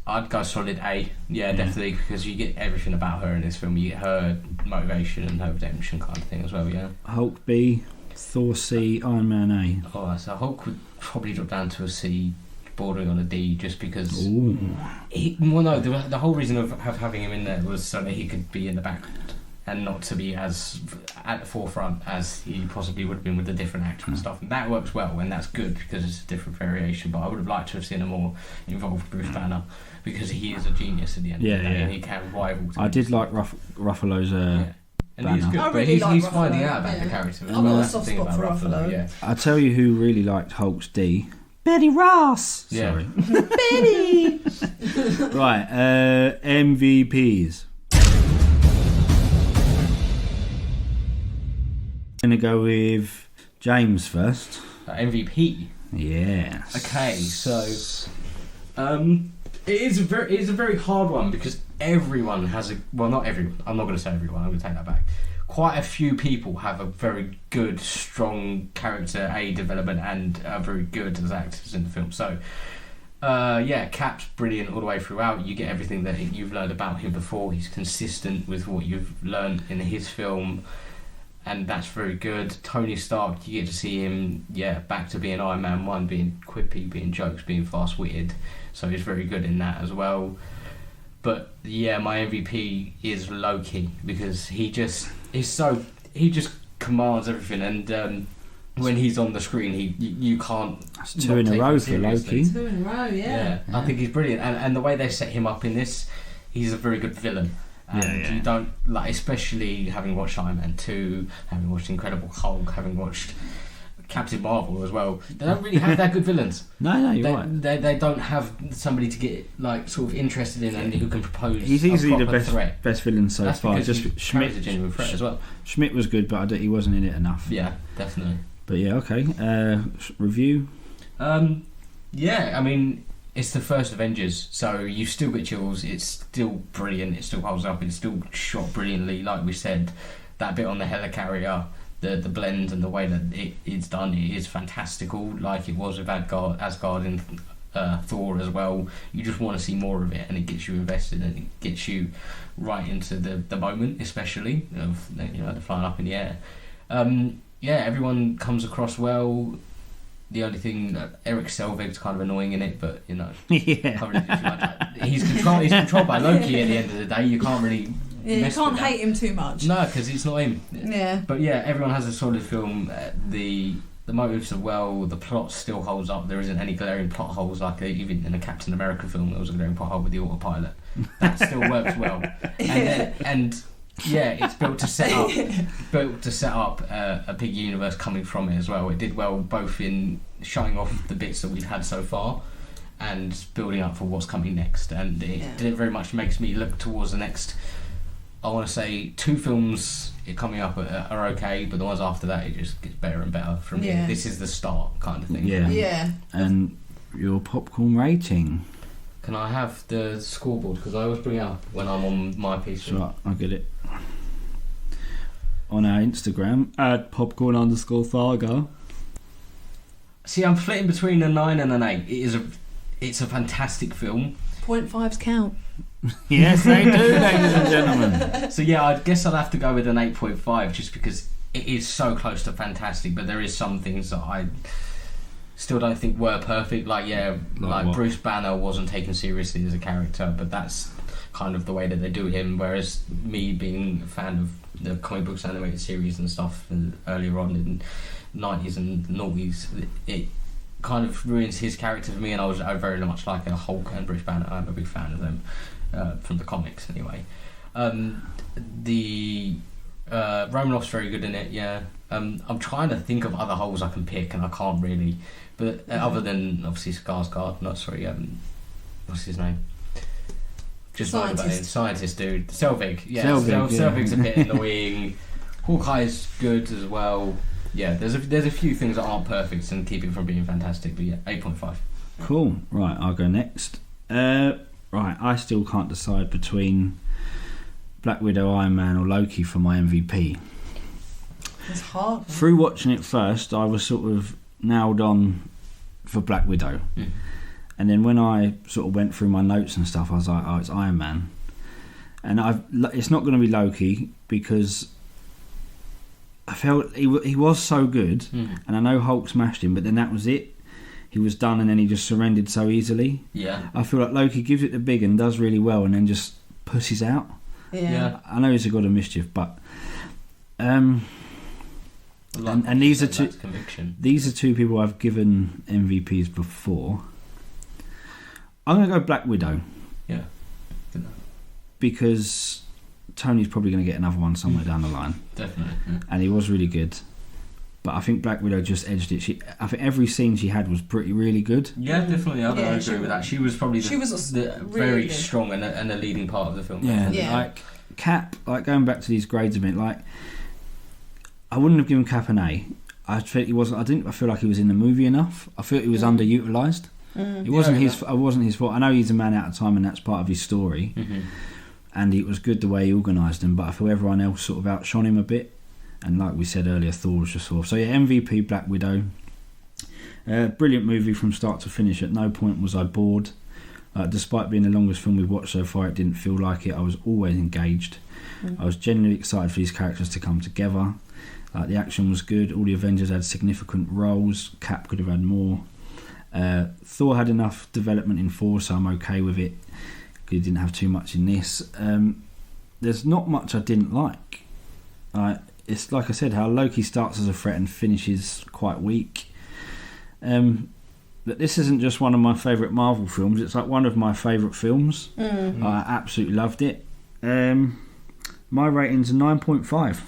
I'd go solid A. Yeah, definitely, because you get everything about her in this film. You get her motivation and her redemption kind of thing as well. Yeah. Hulk B. Thor C. Iron Man A. Oh, so Hulk would probably drop down to a C, bordering on a D, just because. Ooh. The whole reason of having him in there was so that he could be in the background and not to be as at the forefront as he possibly would have been with a different actor and stuff. And that works well, and that's good because it's a different variation. But I would have liked to have seen a more involved Bruce Banner, because he is a genius at the end of the day, and he can rival. I did like Ruffalo's. And he's good, I but really like he's Ruffalo, finding out about the character. I've got a soft spot for Ruffalo. Yeah. I'll tell you who really liked Hulk's D. Betty Ross. Yeah. Sorry. Betty. Right. MVPs. Gonna go with James first. MVP. Yes. Okay, so it is a very hard one, because everyone has not everyone. I'm not going to say everyone. I'm going to take that back. Quite a few people have a very good, strong character development and are very good as actors in the film. So, Cap's brilliant all the way throughout. You get everything that you've learned about him before. He's consistent with what you've learned in his film, and that's very good. Tony Stark, you get to see him, back to being Iron Man 1, being quippy, being jokes, being fast-witted. So he's very good in that as well. But my MVP is Loki, because he just commands everything, and when he's on the screen, you can't. That's 2 in a row for Loki. 2 in a row, yeah. I think he's brilliant, and the way they set him up in this, he's a very good villain. And you don't especially having watched Iron Man 2, having watched Incredible Hulk, having watched Captain Marvel as well. They don't really have that good villains. No, you're right. They don't have somebody to get sort of interested in and who can propose. He's easily the threat. best villain so That's far. Just Schmidt, a genuine threat as well. Schmidt was good, but he wasn't in it enough. Yeah, definitely. But okay. Review. I mean, it's the first Avengers, so you still get chills. It's still brilliant. It still holds up. It's still shot brilliantly. Like we said, that bit on the helicarrier, the blend and the way that it's done, it is fantastical. Like it was with Asgard and Thor as well. You just want to see more of it, and it gets you invested, and it gets you right into the moment, especially of the flying up in the air. Everyone comes across well. The only thing, Eric Selvig's kind of annoying in it, but can't really do too much. He's controlled by Loki at the end of the day. You can't really. You can't hate him too much. No, because it's not him. Yeah. But everyone has a solid film. The motives are well. The plot still holds up. There isn't any glaring plot holes like even in a Captain America film. There was a glaring plot hole with the autopilot. That still works well. It's built to set up a big universe coming from it as well. It did well both in showing off the bits that we've had so far and building up for what's coming next. And it very much makes me look towards the next. I want to say 2 films coming up are okay, but the ones after that, it just gets better and better from here. This is the start kind of thing. Yeah. And your popcorn rating. Can I have the scoreboard? Because I always bring it up when I'm on my PC. Right, I'll get it. On our Instagram, @popcorn_saga. See, I'm flitting between a 9 and an 8. It's a fantastic film. 0.5s count. Yes, they do, ladies and gentlemen. So I guess I'll have to go with an 8.5, just because it is so close to fantastic, but there is some things that I still don't think were perfect. Like Bruce Banner wasn't taken seriously as a character, but that's kind of the way that they do him. Whereas me being a fan of the comic books animated series and stuff earlier on in the 90s and noughties, it kind of ruins his character for me, and I very much like a Hulk and Bruce Banner. I'm a big fan of them from the comics anyway. The Romanoff's very good in it. Yeah. I'm trying to think of other holes I can pick, and I can't really. But other than obviously Skarsgård, what's his name? Just scientist dude, Selvig. Yeah, Selvig's a bit annoying. Hawkeye's good as well. Yeah, there's a few things that aren't perfect and keep it from being fantastic. But yeah, 8.5. Cool. Right, I'll go next. Right, I still can't decide between Black Widow, Iron Man, or Loki for my MVP. It's hard. Through watching it first, I was sort of nailed on for Black Widow. And then when I sort of went through my notes and stuff, I was like, oh, it's Iron Man. And it's not going to be Loki because I felt he was so good, and I know Hulk smashed him, but then that was it. He was done, and then he just surrendered so easily. Yeah. I feel like Loki gives it the big and does really well, and then just pushes out. Yeah. I know he's a god of mischief, but... and these are two people I've given MVPs before. I'm going to go Black Widow. Yeah. Because Tony's probably going to get another one somewhere down the line. Definitely. Yeah. And he was really good. But I think Black Widow just edged it. I think every scene she had was really good. Yeah, definitely. I agree with that. She was probably really very good. Strong and a leading part of the film. Yeah. Like Cap, like going back to these grades a bit, like I wouldn't have given Cap an A. I felt he wasn't. I feel like he was in the movie enough. I feel he was underutilised. It wasn't his. It wasn't his fault. I know he's a man out of time, and that's part of his story. And it was good the way he organised them. But I feel everyone else sort of outshone him a bit. And like we said earlier, Thor was just off. So yeah, MVP Black Widow. Brilliant movie from start to finish. At no point was I bored. Despite being the longest film we've watched so far, it didn't feel like it. I was always engaged. I was genuinely excited for these characters to come together. The action was good. All the Avengers had significant roles. Cap could have had more. Thor had enough development in 4, so I'm okay with it. He didn't have too much in this. There's not much I didn't like. It's like I said, how Loki starts as a threat and finishes quite weak. But this isn't just one of my favourite Marvel films, it's like one of my favourite films. I absolutely loved it. My rating's a 9.5.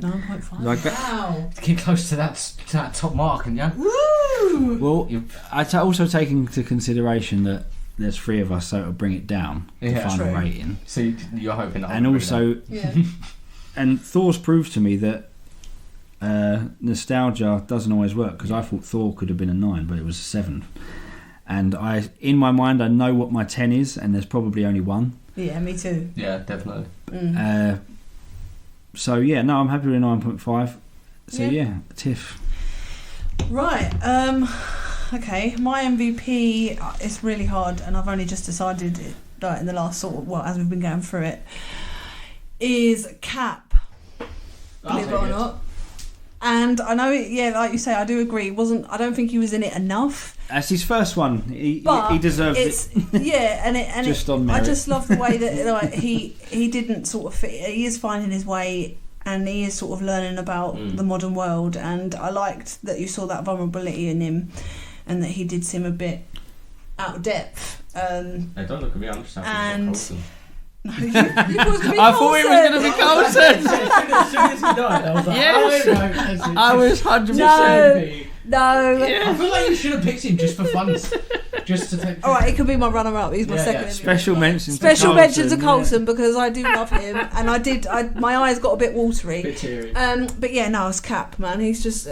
9.5. Wow. Get close to that top mark, and yeah. Woo! Well, I also take into consideration that there's 3 of us, so it'll bring it down to final rating. So you're hoping that. And also, and Thor's proved to me that nostalgia doesn't always work, because I thought Thor could have been a 9, but it was a 7. And in my mind, I know what my 10 is, and there's probably only 1. Yeah, me too. Yeah, definitely. So yeah, no, I'm happy with 9.5. So yeah, Tiff. Right. Okay, my MVP, it's really hard, and I've only just decided it, like in the last as we've been going through it, is Cap. Believe it or not. And I know, like you say, I do agree. I don't think he was in it enough. That's his first one. He deserves it. Yeah, and just on merit. I just love the way that like he didn't sort of fit. He is finding his way, and he is sort of learning about the modern world. And I liked that you saw that vulnerability in him, and that he did seem a bit out of depth. Hey, don't look at me. I'm just having no, you thought it was going to be I thought it was going to be Coulson. As soon as he died, I was like, yes. I was 100%. No. Yeah. I feel like you should have picked him just for fun. Just to take. All right, it could be my runner-up. He's my second. Yeah. Special mention to Coulson because I do love him, and my eyes got a bit watery. Bit teary. But yeah, no, it's Cap, man. He's just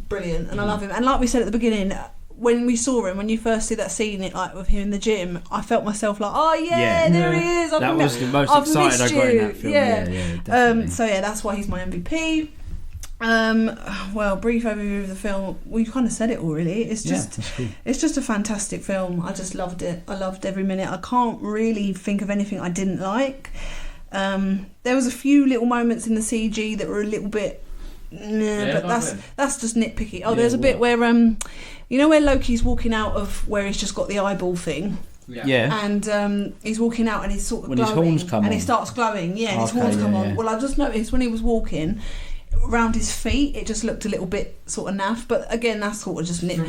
brilliant, and I love him. And like we said at the beginning, when we saw him, when you first see that scene, like with him in the gym, I felt myself like, oh yeah, there he is. That was the most excited I got in that film. Yeah, definitely. So yeah, that's why he's my MVP. Well, brief overview of the film. We kind of said it all, really. It's just a fantastic film. I just loved it. I loved every minute. I can't really think of anything I didn't like. There was a few little moments in the CG that were a little bit, but that's just nitpicky. There's a bit where you know where Loki's walking out of where he's just got the eyeball thing. Yeah. And he's walking out and he's sort of when glowing. His horns come and on. he starts glowing. Yeah, and his horns come on. Well, I just noticed when he was walking, around his feet, it just looked a little bit sort of naff. But again, that's sort of just exactly.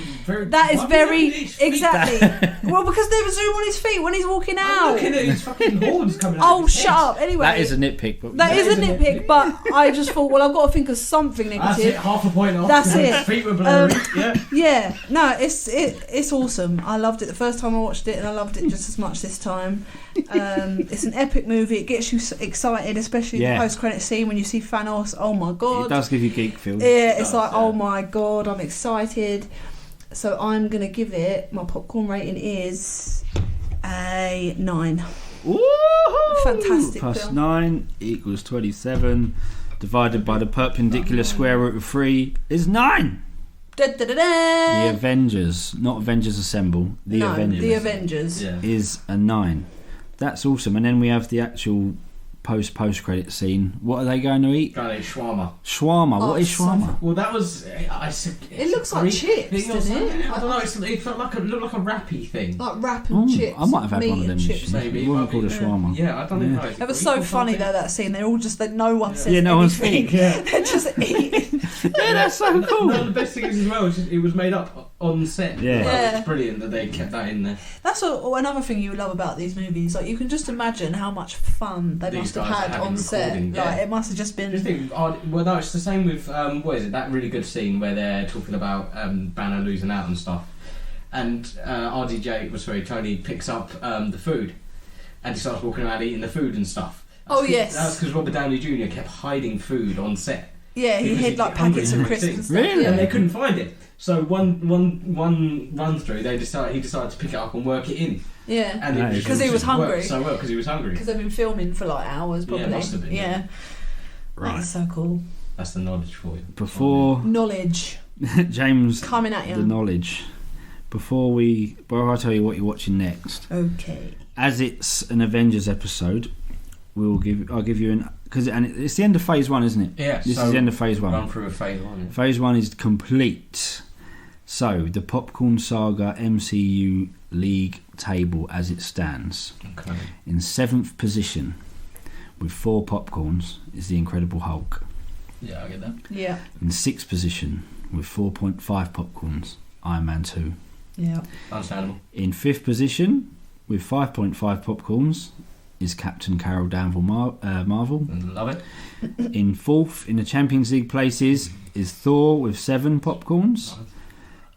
Well, because they zoom on his feet when he's walking out. I'm looking at his fucking horns coming out. Oh, shut up! Anyway, that is a nitpick. But that is a nitpick. But I just thought, well, I've got to think of something negative. That's it. Half a point off. That's it. His feet were blurry. Yeah. No, it's awesome. I loved it the first time I watched it, and I loved it just as much this time. It's an epic movie. It gets you excited, especially the post-credit scene when you see Thanos. Oh my god! It does give you geek feels. Yeah, it's like, oh my god, I'm excited. So I'm gonna give it. My popcorn rating is a 9. Woohoo! Fantastic Plus film. 9 equals 27. Divided by the perpendicular square root of 3 is 9. Da, da, da, da. The Avengers, not Avengers Assemble. The Avengers Yeah. is a 9. That's awesome. And then we have the actual post-credit scene. What are they going to eat? Going to eat shawarma. Shawarma. Oh, what is shawarma? Well, that was. It looks like chips, doesn't it? I don't know. It felt like looked like a wrappy thing. Like wrap and chips. I might have had meat one of them. and chips. Maybe. It wasn't called a shawarma. Yeah, I don't know. It was so funny though, that scene. They're all just like, no one says no one's anything. speaking. They're just eating. Yeah, that's so cool. No, the best thing is as well, it was made up on set. Yeah. Yeah. It's brilliant that they kept that in there. That's another thing you love about these movies. Like, you can just imagine how much fun they These must have guys had having on set. recording, yeah. Like, it must have just been. Just think, well, no, it's the same with what is it? That really good scene where they're talking about Banner losing out and stuff, and Tony picks up the food, and he starts walking around eating the food and stuff. Yes. That's because Robert Downey Jr. kept hiding food on set. Yeah, he Because hid he'd like get hungry packets of and crisps everything. and stuff. Really? And Yeah. they couldn't find it. So one run through, he decided to pick it up and work it in. Yeah. And Nice. Because he was hungry. Worked so well because he was hungry. Because they've been filming for like hours, probably. Yeah, must have been, Yeah. Right. That's so cool. That's the knowledge for you. Before Knowledge James, coming at you. the knowledge. Before I tell you what you're watching next, Okay. as it's an Avengers episode, I'll give you it's the end of phase 1, isn't it? Yeah. This is the end of phase 1. Run through a phase 1. Phase 1 is complete. So the Popcorn Saga MCU League table as it stands. Okay. In 7th position, with 4 popcorns, is the Incredible Hulk. Yeah, I get that. Yeah. In 6th position, with 4.5 popcorns, Iron Man 2. Yeah. Understandable. In 5th position, with 5.5 popcorns, is Captain Carol Danville Marvel. Love it. In 4th, in the Champions League places, is Thor with 7 popcorns.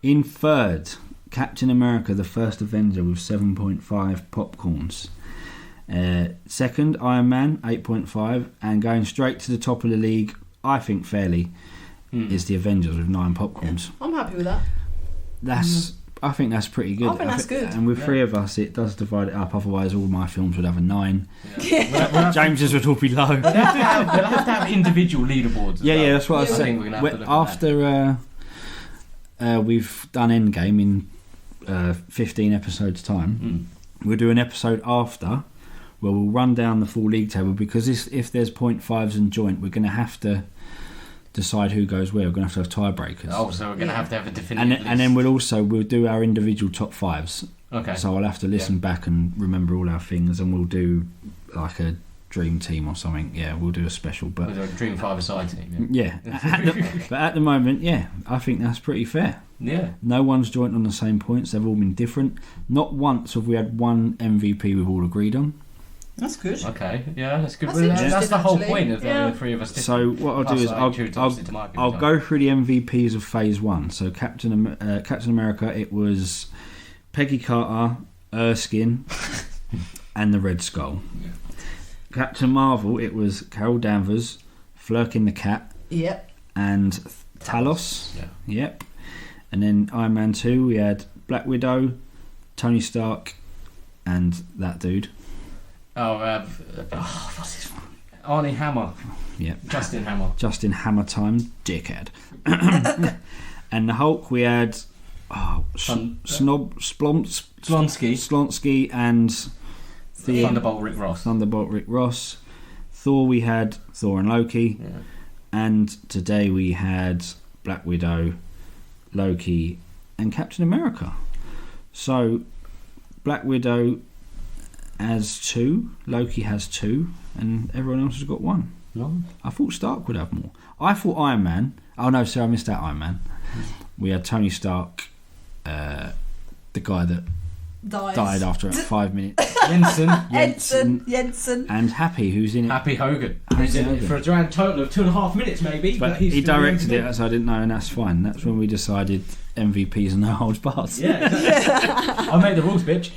In 3rd, Captain America, the First Avenger, with 7.5 popcorns. 2nd, Iron Man, 8.5. And going straight to the top of the league, I think fairly, is the Avengers with 9 popcorns. Yeah. I'm happy with that. I think that's pretty good. I think that's good. And with 3 of us, it does divide it up. Otherwise, all my films would have a 9. Yeah. James's would all be low. We'll have to have individual leaderboards. Yeah, that's what I was I saying. think we're gonna have to look at After we've done Endgame in 15 episodes' time, we'll do an episode after where we'll run down the full league table, because if there's 0.5s and joint, we're going to have to decide who goes where. We're going to have tiebreakers. Oh, so we're going to have a definitive list. And then we'll do our individual top 5s. Okay. So I'll have to listen back and remember all our things, and we'll do like a dream team or something. Yeah, we'll do a special. But With a Dream 5-a-side team. yeah, but at the moment, yeah, I think that's pretty fair. Yeah. No one's joint on the same points. They've all been different. Not once have we had one MVP we've all agreed on. That's good. Okay, yeah, that's good. That's Well, that's interesting, the whole actually. point of Yeah. the 3 of us. So what I'll do is I'll go through the MVPs of Phase 1. So Captain America, it was Peggy Carter, Erskine, and the Red Skull. Yeah. Captain Marvel, it was Carol Danvers, Flurkin the Cat, Yep. and Talos. Yeah. Yep. And then Iron Man 2, we had Black Widow, Tony Stark, and that dude. What's his Arnie Hammer. Yep. Justin Hammer. Justin Hammer time, dickhead. And the Hulk, we had Splonsky and Thunderbolt Rick Ross. Thunderbolt Rick Ross. Thor, we had Thor and Loki. Yeah. And today we had Black Widow, Loki, and Captain America. So Black Widow has 2, Loki has 2, and everyone else has got 1. No. I thought Stark would have more. I thought Iron Man. Oh no, sorry, I missed out Iron Man. We had Tony Stark, the guy that died after 5 minutes. Jensen. And Happy, who's in it. Happy Hogan. Who's in it for a grand total of 2.5 minutes, maybe. But he directed it, so I didn't know, and that's fine. That's when we decided MVPs and no holds barred. Yeah, exactly. I made the rules, bitch.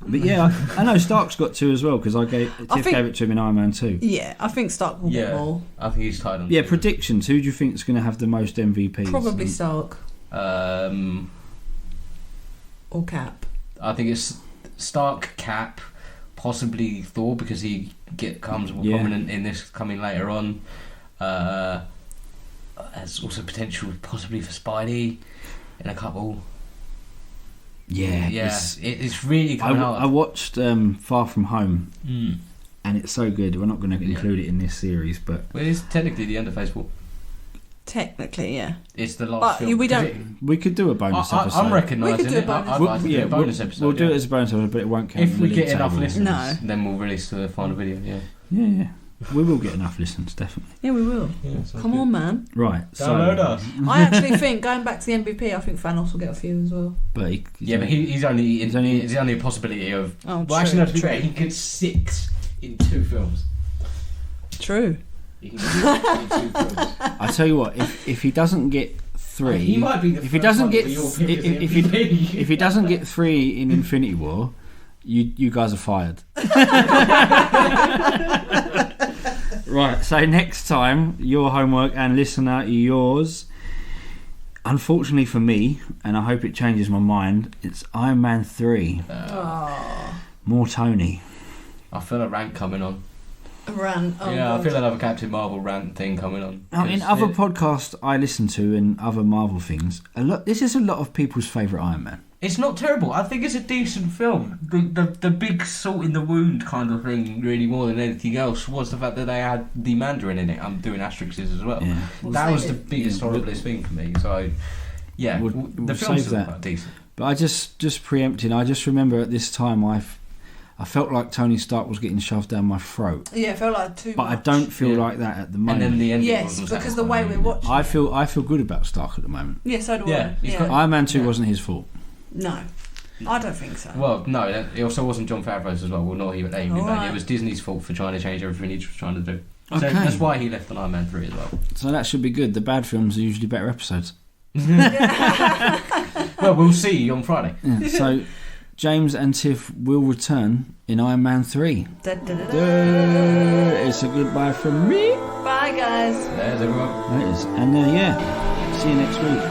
But yeah, I know Stark's got 2 as well because Tiff gave it to him in Iron Man 2. Yeah, I think Stark will get more. I think he's tied on. Yeah, predictions. Who do you think is going to have the most MVPs? Probably Stark. Or Cap. I think it's Stark, Cap, possibly Thor because he comes more prominent in this coming later on. There's also potential possibly for Spidey in a couple. Yeah, it's really coming out. I watched Far From Home, and it's so good. We're not going to include it in this series, but well, it's technically the end of Phase 4. Technically, yeah. It's the last film. We could do a bonus episode. I'm recognising it. I'd like to do a bonus episode. We'll do it as a bonus episode, but it won't count. If we get enough listeners, then we'll release the final video. Yeah. We will get enough listens, definitely. Yeah, we will. Yeah, come on, man. Right. Download us. I actually think, going back to the MVP, I think Thanos will get a few as well. But he's only a possibility of. Oh, well, actually, no, to be fair, he gets 6 in 2 films. True. He can get 6 in 2 films. I tell you what, if he doesn't get 3, he might be the if he doesn't get if he doesn't get 3 in Infinity War, you guys are fired. Right, so next time, your homework and listener yours, unfortunately for me, and I hope it changes my mind, it's Iron Man 3. More Tony. I feel a rant coming on. A rant? Oh, yeah, God. I feel another Captain Marvel rant thing coming on. Now, in other podcasts I listen to and other Marvel things, this is a lot of people's favourite Iron Man. It's not terrible. I think it's a decent film. The big salt in the wound kind of thing, really more than anything else, was the fact that they had the Mandarin in it. I'm doing asterisks as well. Yeah. That was the biggest, horriblest thing for me. So, yeah, the film's still quite decent. But I just preempting. I just remember at this time I felt like Tony Stark was getting shoved down my throat. Yeah, it felt like too much. But I don't feel like that at the moment. And then the ending because the way we're watching. I feel good about Stark at the moment. Yeah, so do I. Iron Man 2 wasn't his fault. No, I don't think so. Well, no, it also wasn't Jon Favreau's as well. Well, not even right. It was Disney's fault for trying to change everything he was trying to do. So that's why he left on Iron Man 3 as well. So that should be good. The bad films are usually better episodes. Well, we'll see on Friday. Yeah, so James and Tiff will return in Iron Man 3. It's a goodbye from me. Bye, guys. There's everyone. That is. And see you next week.